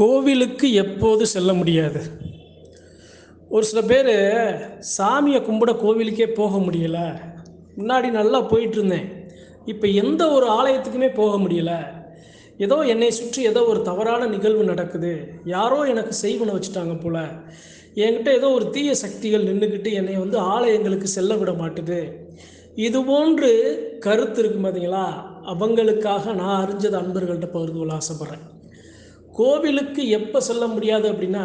கோவிலுக்கு எப்போது செல்ல முடியாது? ஒரு சில பேர் சாமியை கும்பிட கோவிலுக்கே போக முடியல. முன்னாடி நல்லா போயிட்டுருந்தேன், இப்போ எந்த ஒரு ஆலயத்துக்குமே போக முடியல. ஏதோ என்னை சுற்றி ஏதோ ஒரு தவறான நிகழ்வு நடக்குது, யாரோ எனக்கு செய்வனை வச்சுட்டாங்க போல், என்கிட்ட ஏதோ ஒரு தீய சக்திகள் நின்றுக்கிட்டு என்னை ஆலயங்களுக்கு செல்ல விட மாட்டுது. இது போன்று கருத்து இருக்குது பார்த்தீங்களா? அவங்களுக்காக நான் அறிஞ்சது அன்பர்கள்ட்ட பகிர்ந்து கொள்ள ஆசைப்பட்றேன். கோவிலுக்கு எப்போ செல்ல முடியாது அப்படின்னா,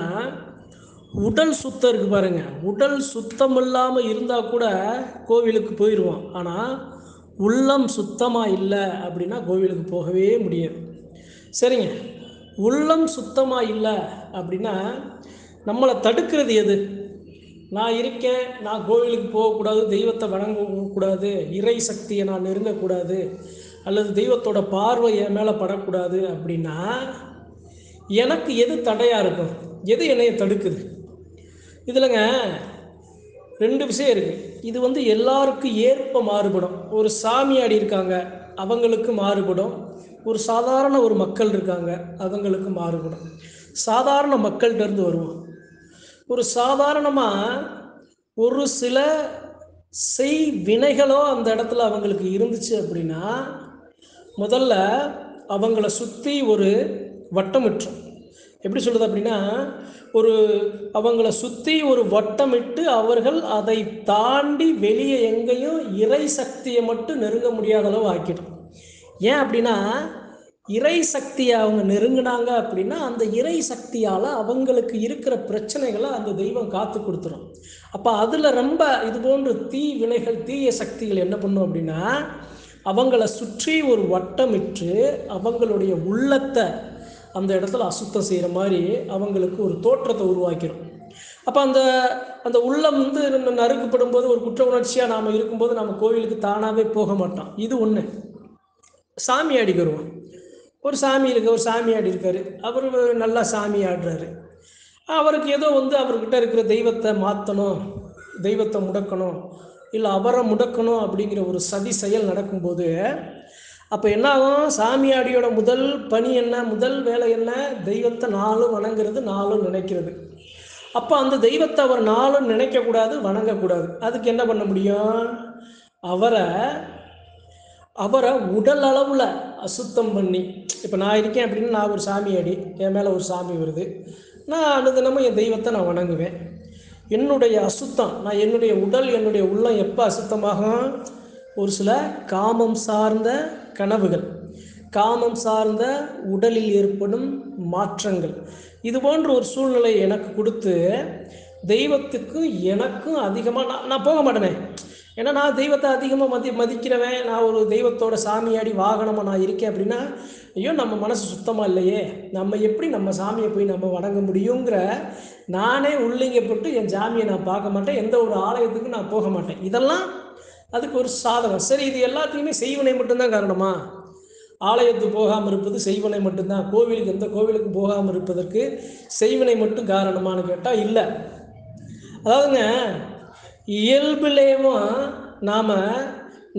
உடல் சுத்தம் இருக்குது பாருங்கள், உடல் சுத்தம் இல்லாமல் இருந்தால் கூட கோவிலுக்கு போயிடுவோம். ஆனால் உள்ளம் சுத்தமாக இல்லை அப்படின்னா கோவிலுக்கு போகவே முடியாது. சரிங்க, உள்ளம் சுத்தமாக இல்லை அப்படின்னா நம்மளை தடுக்கிறது எது? நான் இருக்கேன், நான் கோவிலுக்கு போகக்கூடாது, தெய்வத்தை வணங்கக்கூடாது, இறை சக்தியை நான் நெருங்கக்கூடாது, அல்லது தெய்வத்தோட பார்வை என் மேலே படக்கூடாது அப்படின்னா எனக்கு எது தடையாக இருக்கும்? எது என்னையை தடுக்குது? இதில்ங்க ரெண்டு விஷயம் இருக்குது. இது எல்லாருக்கும் ஏற்ப மாறுபடும். ஒரு சாமியாடி இருக்காங்க, அவங்களுக்கு மாறுபடும். ஒரு சாதாரண ஒரு மக்கள் இருக்காங்க, அவங்களுக்கு மாறுபடும். சாதாரண மக்கள்கிட்டருந்து வருவோம். ஒரு சாதாரணமாக ஒரு சில வினைகளோ அந்த இடத்துல அவங்களுக்கு இருந்துச்சு அப்படின்னா, முதல்ல அவங்கள சுற்றி ஒரு வட்டமிட்டோம். எப்படி சொல்கிறது அப்படின்னா, அவங்கள சுற்றி ஒரு வட்டமிட்டு அவர்கள் அதை தாண்டி வெளியே எங்கேயும் இறை சக்தியை மட்டும் நெருங்க முடியாத அளவு ஆக்கிடும். ஏன் அப்படின்னா, இறை சக்தியை அவங்க நெருங்கினாங்க அப்படின்னா அந்த இறை சக்தியால் அவங்களுக்கு இருக்கிற பிரச்சனைகளை அந்த தெய்வம் காத்து கொடுத்துரும். அப்போ அதில் ரொம்ப இது போன்று வினைகள், தீய சக்திகள் என்ன பண்ணும் அப்படின்னா, அவங்கள சுற்றி ஒரு வட்டமிட்டு அவங்களுடைய உள்ளத்தை அந்த இடத்துல அசுத்தம் செய்கிற மாதிரி அவங்களுக்கு ஒரு தோற்றத்தை உருவாக்கிடும். அப்போ அந்த உள்ளம் நறுக்கப்படும் போது ஒரு குற்ற உணர்ச்சியாக நாம் இருக்கும்போது நம்ம கோவிலுக்கு தானாகவே போக மாட்டோம். இது ஒன்று. சாமியாடிக்கு வருவோம். ஒரு சாமியாடி இருக்கார், அவர் நல்லா சாமி ஆடுறாரு. அவருக்கு ஏதோ அவர்கிட்ட இருக்கிற தெய்வத்தை மாற்றணும், தெய்வத்தை முடக்கணும், இல்லை அவரை முடக்கணும் அப்படிங்கிற ஒரு சதி செயல் நடக்கும்போது அப்போ என்ன ஆகும்? சாமியாடியோட முதல் பணி என்ன, முதல் வேலை என்ன? தெய்வத்தை நாளும் வணங்குறது, நாளும் நினைக்கிறது. அப்போ அந்த தெய்வத்தை அவர் நாளும் நினைக்கக்கூடாது, வணங்கக்கூடாது. அதுக்கு என்ன பண்ண முடியும்? அவரை உடல் அளவில் அசுத்தம் பண்ணி, இப்போ நான் இருக்கேன் அப்படின்னா, நான் ஒரு சாமியாடி, என் மேலே ஒரு சாமி வருது, நான் அனுதினமும் என் தெய்வத்தை நான் வணங்குவேன். என்னுடைய அசுத்தம், நான் என்னுடைய உடல், என்னுடைய உள்ளம் எப்போ அசுத்தமாகும்? ஒரு சில காமம் சார்ந்த கனவுகள், காமம் சார்ந்த உடலில் ஏற்படும் மாற்றங்கள், இது போன்ற ஒரு சூழ்நிலை எனக்கு கொடுத்து தெய்வத்துக்கும் எனக்கும் அதிகமாக நான் போக மாட்டேனே. ஏன்னா நான் தெய்வத்தை அதிகமாக மதிக்கிறவன், நான் ஒரு தெய்வத்தோட சாமியாடி வாகனமாக நான் இருக்கேன் அப்படின்னா, ஐயோ நம்ம மனசு சுத்தமாக இல்லையே, நம்ம எப்படி நம்ம சாமியை போய் நம்ம வணங்க முடியுங்கிற நானே உள்ளிங்கப்பட்டு என் சாமியை நான் பார்க்க மாட்டேன், எந்த ஒரு ஆலயத்துக்கும் நான் போக மாட்டேன். இதெல்லாம் அதுக்கு ஒரு சாதகம். சரி, இது எல்லாத்தையுமே செய்வனை மட்டும்தான் காரணமா? ஆலயத்துக்கு போகாமல் இருப்பது செய்வனை மட்டும்தான், கோவிலுக்கு எந்த கோவிலுக்கு போகாமல் இருப்பதற்கு செய்வனை மட்டும் காரணமானு கேட்டால் இல்லை. அதாவதுங்க, இயல்பிலேயும்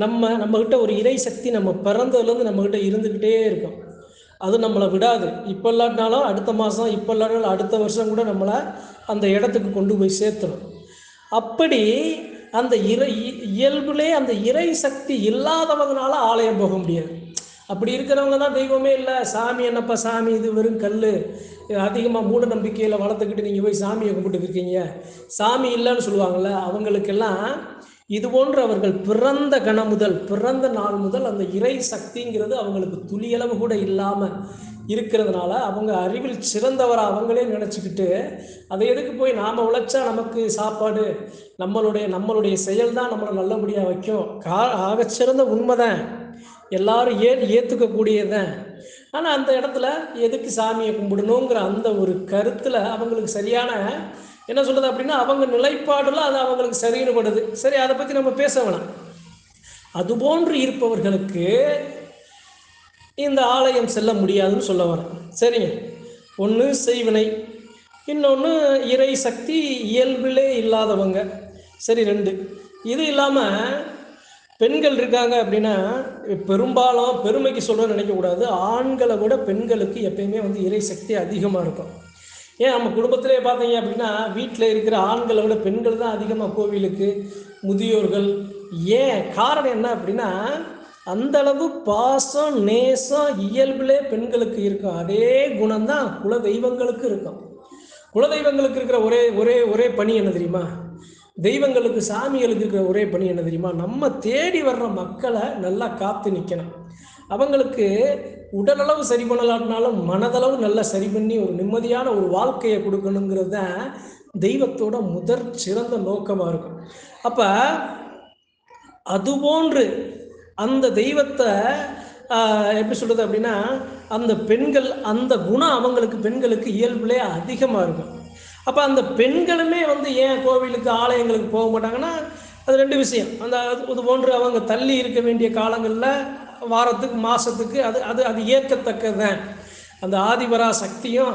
நம்மக்கிட்ட ஒரு இறை சக்தி நம்ம பிறந்ததுலேருந்து நம்மக்கிட்ட இருந்துக்கிட்டே இருக்கும். அது நம்மளை விடாது. இப்போ இல்லாட்டினாலும் அடுத்த மாதம், இப்போ இல்லாட்டினாலும் அடுத்த வருஷம் கூட நம்மளை அந்த இடத்துக்கு கொண்டு போய் சேர்த்துடும். அப்படி அந்த இயல்புலே அந்த இறை சக்தி இல்லாதவங்கனால ஆலயம் போக முடியாது. அப்படி இருக்கிறவங்க தான் தெய்வமே இல்லை, சாமி என்னப்பா சாமி, இது வெறும் கல், அதிகமாக மூட நம்பிக்கையில் வளர்த்துக்கிட்டு நீங்கள் போய் சாமியை கும்பிட்டு இருக்கீங்க, சாமி இல்லைன்னு சொல்லுவாங்கள்ல, அவங்களுக்கெல்லாம் இது போன்று அவர்கள் பிறந்த கணம் முதல், பிறந்த நாள் முதல் அந்த இறை சக்திங்கிறது அவங்களுக்கு துளியளவு கூட இல்லாமல் இருக்கிறதுனால அவங்க அறிவில் சிறந்தவராக அவங்களே நினச்சிக்கிட்டு, அதை எதுக்கு போய் நாம் உழைச்சா நமக்கு சாப்பாடு, நம்மளுடைய செயல் தான் நம்மளை நல்லபடியாக வைக்கும், ஆகச்சிறந்த உண்மைதான், எல்லாரும் ஏற்றுக்கக்கூடியதான். ஆனால் அந்த இடத்துல எதுக்கு சாமியை கும்பிடணுங்கிற அந்த ஒரு கருத்தில் அவங்களுக்கு சரியான என்ன சொல்கிறது அப்படின்னா, அவங்க நிலைப்பாடுல அது அவங்களுக்கு சரியினப்படுது. சரி, அதை பற்றி நம்ம பேச வேணாம். அதுபோன்று இருப்பவர்களுக்கு இந்த ஆலயம் செல்ல முடியாதுன்னு சொல்ல வரேன். சரிங்க, ஒன்று செய்வினை, இன்னொன்று இறை சக்தி இயல்பிலே இல்லாதவங்க. சரி, ரெண்டு. இது இல்லாமல் பெண்கள் இருக்காங்க அப்படின்னா, பெரும்பாலும் பெருமைக்கு சொல்கிறேன்னு நினைக்கக்கூடாது. ஆண்களை விட பெண்களுக்கு எப்பயுமே வந்து இறை சக்தி அதிகமாக இருக்கும். ஏன் நம்ம குடும்பத்திலே பார்த்தீங்க அப்படின்னா, வீட்டில் இருக்கிற ஆண்களை விட பெண்கள் தான் அதிகமாக கோவிலுக்கு, முதியோர்கள். ஏன் காரணம் என்ன அப்படின்னா, அந்த அளவு பாசம், நேசம் இயல்பிலே பெண்களுக்கு இருக்கும். அதே குணம் தான் குல தெய்வங்களுக்கு இருக்கும். குலதெய்வங்களுக்கு இருக்கிற ஒரே ஒரே ஒரே பணி என்ன தெரியுமா? தெய்வங்களுக்கு, சாமிகளுக்கு இருக்கிற ஒரே பணி என்ன தெரியுமா? நம்ம தேடி வர்ற மக்களை நல்லா காத்து நிற்கணும். அவங்களுக்கு உடலளவு சரி பண்ணலாட்டினாலும் மனதளவு நல்லா சரி பண்ணி ஒரு நிம்மதியான ஒரு வாழ்க்கையை கொடுக்கணுங்கிறது தான் தெய்வத்தோட முதற் சிறந்த நோக்கமாக இருக்கும். அப்போ அதுபோன்று அந்த தெய்வத்தை எப்படி சொல்கிறது அப்படின்னா, அந்த பெண்கள் அந்த குணம் அவங்களுக்கு பெண்களுக்கு இயல்பிலே அதிகமாக இருக்கும். அப்போ அந்த பெண்களுமே வந்து ஏன் கோவிலுக்கு ஆலயங்களுக்கு போக மாட்டாங்கன்னா, அது 2 விஷயம். அந்த இது போன்று அவங்க தள்ளி இருக்க வேண்டிய காலங்களில் வாரத்துக்கு மாதத்துக்கு அது அது அது ஏற்கத்தக்கது தான். அந்த ஆதிபரா சக்தியும்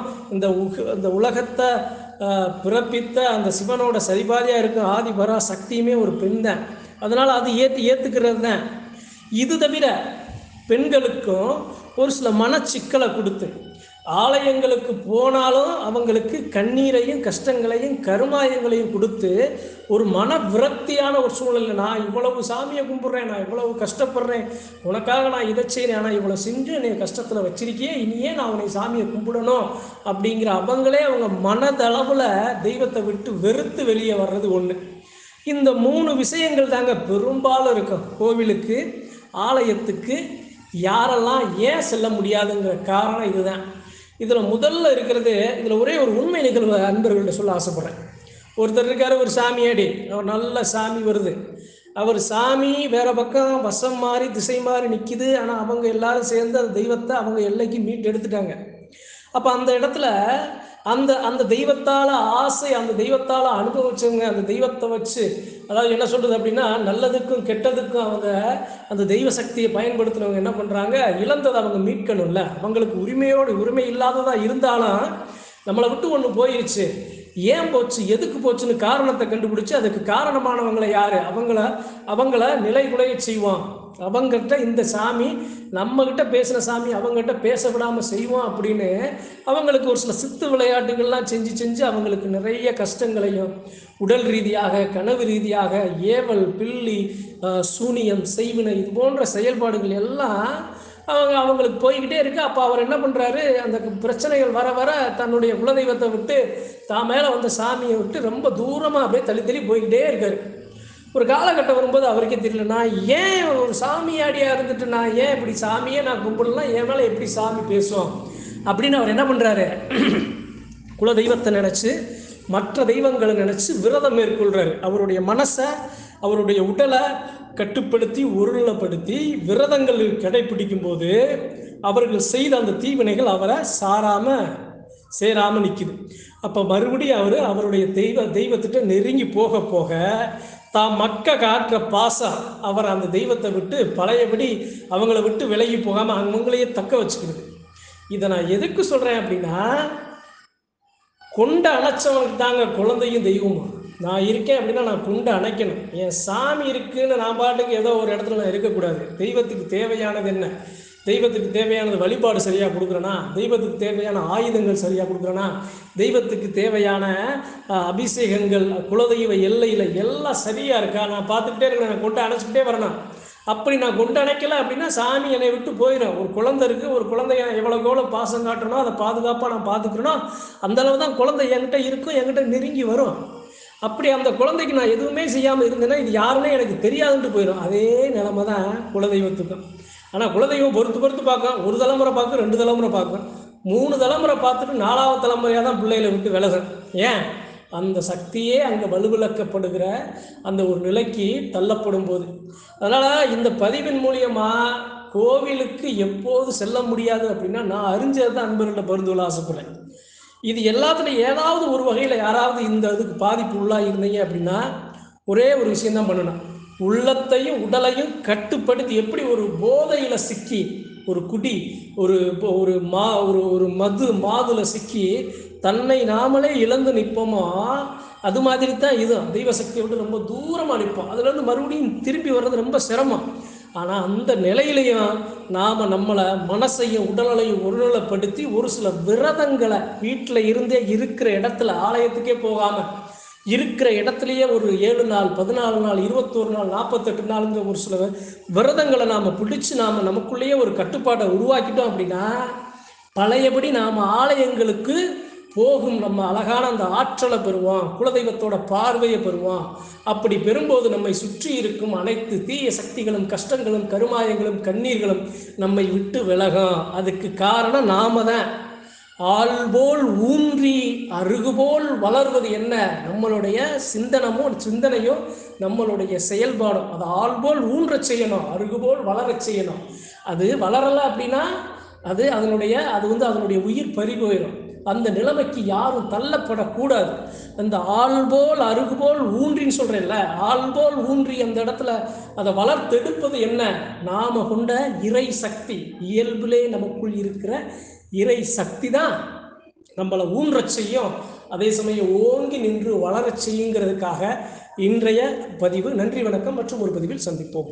இந்த உலகத்தை பிறப்பித்த அந்த சிவனோட சரிபாதியாக இருக்கும் ஆதிபரா சக்தியுமே ஒரு பெண் தான். அதனால் அது ஏற்றுக்கிறது தான். இது தவிர பெண்களுக்கும் ஒரு சில மனச்சிக்கலை கொடுத்து ஆலயங்களுக்கு போனாலும் அவங்களுக்கு கண்ணீரையும் கஷ்டங்களையும் கருமாயங்களையும் கொடுத்து ஒரு மன விரக்தியான ஒரு சூழ்நிலை. நான் இவ்வளவு சாமியை கும்பிட்றேன், நான் இவ்வளவு கஷ்டப்படுறேன், உனக்காக நான் இதை செய்கிறேன், ஆனால் இவ்வளோ செஞ்சு என்னை கஷ்டத்தில் வச்சிருக்கியே, இனியே நான் உன்னை சாமியை கும்பிடணும் அப்படிங்கிற அவங்களே அவங்க மனதளவில் தெய்வத்தை விட்டு வெறுத்து வெளியே வர்றது ஒன்று. இந்த 3 விஷயங்கள் தாங்க பெரும்பாலும் இருக்கும். கோவிலுக்கு, ஆலயத்துக்கு யாரெல்லாம் ஏன் செல்ல முடியாதுங்கிற காரணம் இதுதான். இதில் முதல்ல இருக்கிறது, இதில் ஒரே ஒரு உண்மை நிகழ்வு அன்பர்கள்ட்ட சொல்ல ஆசைப்பட்றேன். ஒருத்தர் இருக்கார், ஒரு சாமியாடி. அவர் நல்ல சாமி வருது. அவர் சாமி வேறு பக்கம் வசம் மாறி திசை மாறி நிற்கிது. ஆனால் அவங்க எல்லாரும் சேர்ந்து அந்த தெய்வத்தை அவங்க எல்லைக்கு மீட்டு எடுத்துட்டாங்க. அப்போ அந்த இடத்துல அந்த அந்த தெய்வத்தால் ஆசை, அந்த தெய்வத்தால் அனுபவிச்சவங்க, அந்த தெய்வத்தை வச்சு, அதாவது என்ன சொல்கிறது அப்படின்னா, நல்லதுக்கும் கெட்டதுக்கும் அவங்க அந்த தெய்வ சக்தியை பயன்படுத்தினவங்க என்ன பண்ணுறாங்க, இழந்ததை அவங்க மீட்கணும்ல. அவங்களுக்கு உரிமை இல்லாததாக இருந்தாலும் நம்மளை விட்டு ஒன்று போயிடுச்சு, ஏன் போச்சு, எதுக்கு போச்சுன்னு காரணத்தை கண்டுபிடிச்சி அதுக்கு காரணமானவங்களை யார், அவங்கள நிலைகுலைய செய்வோம். அவங்ககிட்ட இந்த சாமி, நம்மகிட்ட பேசின சாமி அவங்ககிட்ட பேச விடாமல் செய்வோம் அப்படின்னு அவங்களுக்கு ஒரு சில சித்து விளையாட்டுகள்லாம் செஞ்சு அவங்களுக்கு நிறைய கஷ்டங்களையும் உடல் ரீதியாக, கனவு ரீதியாக, ஏவல், பில்லி, சூனியம், செய்வினை, இது போன்ற செயல்பாடுகள் எல்லாம் அவங்களுக்கு போய்கிட்டே இருக்கு. அப்போ அவர் என்ன பண்ணுறாரு, அந்த பிரச்சனைகள் வர வர தன்னுடைய குலதெய்வத்தை விட்டு தான் மேலே வந்த சாமியை விட்டு ரொம்ப தூரமாக அப்படியே தள்ளி போய்கிட்டே இருக்கார். ஒரு காலகட்டம் வரும்போது அவருக்கே தெரியல, நான் ஏன் ஒரு சாமியாடியாக இருந்துட்டு நான் ஏன் இப்படி சாமியே நான் கும்பிடலாம், என் மேலே எப்படி சாமி பேசும் அப்படின்னு அவர் என்ன பண்ணுறாரு, குலதெய்வத்தை நினச்சி மற்ற தெய்வங்களை நினச்சி விரதம் மேற்கொள்கிறார். அவருடைய மனசை, அவருடைய உடலை கட்டுப்படுத்தி ஒருநிலைப்படுத்தி விரதங்கள் கடைப்பிடிக்கும் போது அவர்கள் செய்த அந்த தீவினைகள் அவரை சேராமல் நிற்கிது. அப்போ மறுபடியும் அவருடைய தெய்வத்திட்ட நெருங்கி போக போக தான் காட்டுற பாசம் அவர் அந்த தெய்வத்தை விட்டு பழையபடி அவங்கள விட்டு விலகி போகாமல் அவங்களையே தக்க வச்சுக்கிறது. இதை நான் எதுக்கு சொல்கிறேன் அப்படின்னா, கொண்ட அணைச்சவனுக்கு தாங்க குழந்தையும் தெய்வமும். நான் இருக்கேன் அப்படின்னா நான் கொண்டு அணைக்கணும். என் சாமி இருக்குன்னு நான் பாட்டுக்கு ஏதோ ஒரு இடத்துல நான் இருக்கக்கூடாது. தெய்வத்துக்கு தேவையானது என்ன, தெய்வத்துக்கு தேவையானது வழிபாடு சரியாக கொடுக்குறேன்னா, தெய்வத்துக்கு தேவையான ஆயுதங்கள் சரியாக கொடுக்குறேன்னா, தெய்வத்துக்கு தேவையான அபிஷேகங்கள் குலதெய்வ எல்லையில் எல்லாம் சரியாக இருக்கா, நான் பார்த்துக்கிட்டே இருக்கேன், நான் கொண்டு அணைச்சிக்கிட்டே வரணும். அப்படி நான் கொண்டு அணைக்கலை அப்படின்னா சாமி என்னை விட்டு போயிடும். ஒரு குழந்தை இருக்குது, ஒரு குழந்தைய எவ்வளோ பாசம் காட்டணும், அதை பாதுகாப்பாக நான் பார்த்துக்கணும். அந்தளவு தான் குழந்தை என்கிட்ட இருக்கும், என்கிட்ட நெருங்கி வரும். அப்படி அந்த குழந்தைக்கு நான் எதுவுமே செய்யாமல் இருந்தேன்னா இது யாருன்னே எனக்கு தெரியாதுன்ட்டு போயிடும். அதே நிலைமை தான் குலதெய்வத்துக்கும். ஆனால் குலதெய்வம் பொறுத்து பார்க்கும். ஒரு தலைமுறை பார்க்கும், 2 தலைமுறை பார்க்கும், 3 தலைமுறை பார்த்துட்டு 4வது தலைமுறையாக தான் பிள்ளைகளை விட்டு விலகும். ஏன், அந்த சக்தியே அங்கே வலுவிழக்கப்படுகிற அந்த ஒரு நிலைக்கு தள்ளப்படும் போது. அதனால் இந்த பதிவின் மூலியமாக கோவிலுக்கு எப்போது செல்ல முடியாது அப்படின்னா, நான் அறிஞ்சது தான் அன்பர்களை பகிர்ந்து கொள்ள ஆசைப்படுறேன். இது எல்லாத்துலையும் ஏதாவது ஒரு வகையில் யாராவது இந்த இதுக்கு பாதிப்பு உள்ளாக இருந்தீங்க அப்படின்னா ஒரே ஒரு விஷயந்தான் பண்ணணும். உள்ளத்தையும் உடலையும் கட்டுப்படுத்தி, எப்படி ஒரு போதையில் சிக்கி ஒரு குடி ஒரு ஒரு மா ஒரு ஒரு மாதுல சிக்கி தன்னை நாமளே இழந்து நிற்போமோ, அது மாதிரி தான் இது தெய்வ சக்தியை விட்டு ரொம்ப தூரமாக நிற்போம். அதுலேருந்து மறுபடியும் திரும்பி வர்றது ரொம்ப சிரமம். ஆனால் அந்த நிலையிலையும் நாம் நம்மளை மனசையும் உடலையும் ஒருநிலைப்படுத்தி ஒரு சில விரதங்களை வீட்டில் இருந்தே இருக்கிற இடத்துல ஆலயத்துக்கே போகாமல் இருக்கிற இடத்துலையே ஒரு 7 நாள் 14 நாள் 21 நாள் 48 நாளுங்கிற ஒரு சில விரதங்களை நாம் பிடிச்சி நாம் நமக்குள்ளேயே ஒரு கட்டுப்பாட்டை உருவாக்கிட்டோம் அப்படின்னா பழையபடி நாம் ஆலயங்களுக்கு போகும் நம்ம அழகான அந்த ஆற்றலை பெறுவோம், குலதெய்வத்தோட பார்வையை பெறுவோம். அப்படி பெறும்போது நம்மை சுற்றி இருக்கும் அனைத்து தீய சக்திகளும் கஷ்டங்களும் கருமாயங்களும் கண்ணீர்களும் நம்மை விட்டு விலகும். அதுக்கு காரணம் நாம தான். ஆள்போல் ஊன்றி அருகுபோல் வளர்வது என்ன? நம்மளுடைய சிந்தனையோ நம்மளுடைய செயல்பாடும். அதை ஆள்போல் ஊன்ற செய்யணும், அருகுபோல் வளர செய்யணும். அது வளரலை அப்படின்னா அது அதனுடைய உயிர் பறி போயிடும். அந்த நிலைமைக்கு யாரும் தள்ளப்படக்கூடாது. அந்த ஆள்போல் அருகுபோல் ஊன்றின்னு சொல்கிறேன்ல, ஆள்போல் ஊன்றி அந்த இடத்துல அதை வளர்த்தெடுப்பது என்ன? நாம கொண்ட இறை சக்தி, இயல்பிலே நமக்குள் இருக்கிற இறை சக்தி தான் நம்மளை ஊன்றச் செய்யும். அதே சமயம் ஓங்கி நின்று வளரச் செய்யுங்கிறதுக்காக இன்றைய பதிவு. நன்றி, வணக்கம். மற்றும் ஒரு பதிவில் சந்திப்போம்.